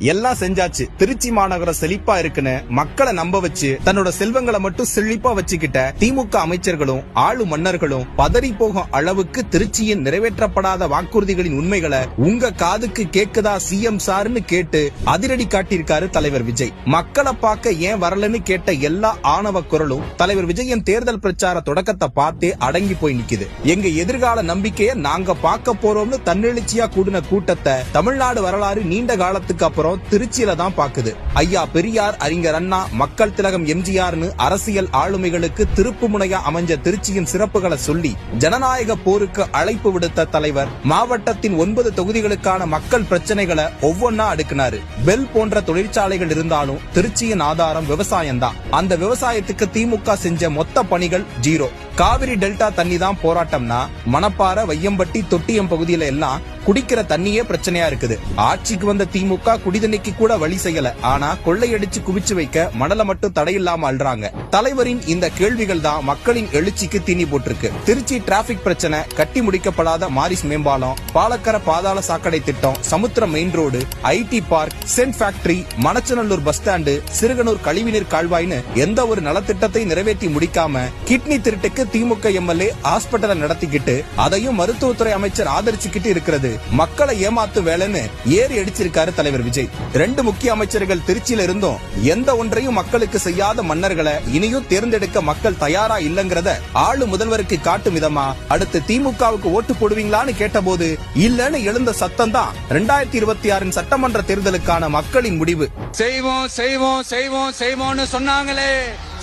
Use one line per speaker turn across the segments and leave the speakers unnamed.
எல்லாம் செஞ்சாச்சு, திருச்சி மாநகரம் செழிப்பா இருக்குன்னு மக்களை நம்ப வச்சு தன்னோட செல்வங்களை மட்டும் செழிப்பா வச்சுக்கிட்ட திமுக அமைச்சர்களும் ஆளு மன்னர்களும் பதறி போகும் அளவுக்கு திருச்சியின் நிறைவேற்றப்படாத வாக்குறுதிகளின் உண்மைகளை உங்க காதுக்கு கேக்குதா சிஎம் சார்னு கேட்டு அதிரடி காட்டியிருக்காரு தலைவர் விஜய். மக்களை பார்க்க ஏன் வரலன்னு கேட்ட எல்லா ஆணவ குரலும் தலைவர் விஜயின் தேர்தல் பிரச்சார தொடக்கத்தை பார்த்தே அடங்கி போய் நிக்குது. எங்க எதிர்கால நம்பிக்கையை நாங்க பார்க்க போறோம்னு தன்னெழுச்சியா கூடின கூட்டத்தை தமிழ்நாடு வரலாறு நீண்ட காலத்துக்கு அப்புறம் திருச்சியில தான் பாக்குது. ஐயா பெரியார், அறிஞர் அண்ணா, மக்கள் திலகம் எம்ஜிஆர்னு அரசியல் ஆளுமைகளுக்கு திருப்பு முனையா அமைஞ்ச திருச்சியின் சிறப்புகளை சொல்லி ஜனநாயக போருக்கு அழைப்பு விடுத்த தலைவர் மாவட்டத்தின் 9 தொகுதிகளுக்கான மக்கள் பிரச்சனைகளை ஒவ்வொன்னா அடுக்கினாரு. பெல் போன்ற தொழிற்சாலைகள் இருந்தாலும் திருச்சியின் ஆதாரம் விவசாயம் தான். அந்த விவசாயத்துக்கு திமுக செஞ்ச மொத்த பணிகள் 0. காவிரி டெல்டா தண்ணி தான் போராட்டம்னா மணப்பாறை, வையம்பட்டி, தொட்டியம் பகுதியில எல்லாம் குடிக்கிற தண்ணியே பிரச்சனையா இருக்குது. ஆட்சிக்கு வந்த திமுக குடிதண்ணிக்கு கூட வழி செய்யல. ஆனா கொள்ளையடிச்சு குவிச்சு வைக்க மணல மட்டும் தடையில்லாம அல்றாங்க. தலைவரின் இந்த கேள்விகள் தான் மக்களின் எழுச்சிக்கு தீனி போட்டிருக்கு. திருச்சி டிராபிக் பிரச்சனை, கட்டி முடிக்கப்படாத மாரிஸ் மேம்பாலம், பாலக்கர பாதாள சாக்கடை திட்டம், Samuthiram main road, IT park, scent factory, Manachanallur bus stand, Sirukanur கழிவுநீர் கால்வாய்னு எந்த ஒரு நலத்திட்டத்தை நிறைவேற்றி முடிக்காம கிட்னி திருட்டுக்கு திமுக எம்எல்ஏ ஹாஸ்பிட்டலை நடத்திக்கிட்டு அதையும் மருத்துவத்துறை அமைச்சர் ஆதரிச்சுக்கிட்டு இருக்கிறது மக்களை ஏமாத்து வேலைன்னு ஏறி அடிச்சிருக்காரு தலைவர் விஜய். 2 முக்கிய அமைச்சர்கள் திருச்சியில இருந்தும் எந்த ஒன்றையும் மக்களுக்கு செய்யாத மன்னர்களை இனியும் தேர்ந்தெடுக்க மக்கள் தயாரா இல்லங்கிறத ஆளு முதல்வருக்கு காட்டும் விதமா அடுத்து திமுகவுக்கு ஓட்டு போடுவீங்களான்னு கேட்டபோது இல்லன்னு எழுந்த சத்தம் தான் 2026 சட்டமன்ற தேர்தலுக்கான மக்களின் முடிவு.
செய்வோம் செய்வோம் செய்வோம் செய்வோம்னு சொன்னாங்களே,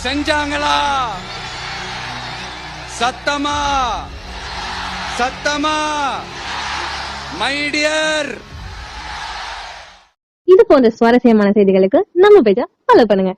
செஞ்சாங்களா? சத்தமா சத்தமா மை டியர்.
இது போன்ற சுவாரஸ்யமான செய்திகளுக்கு நம்ம பேஜை ஃபாலோ பண்ணுங்க.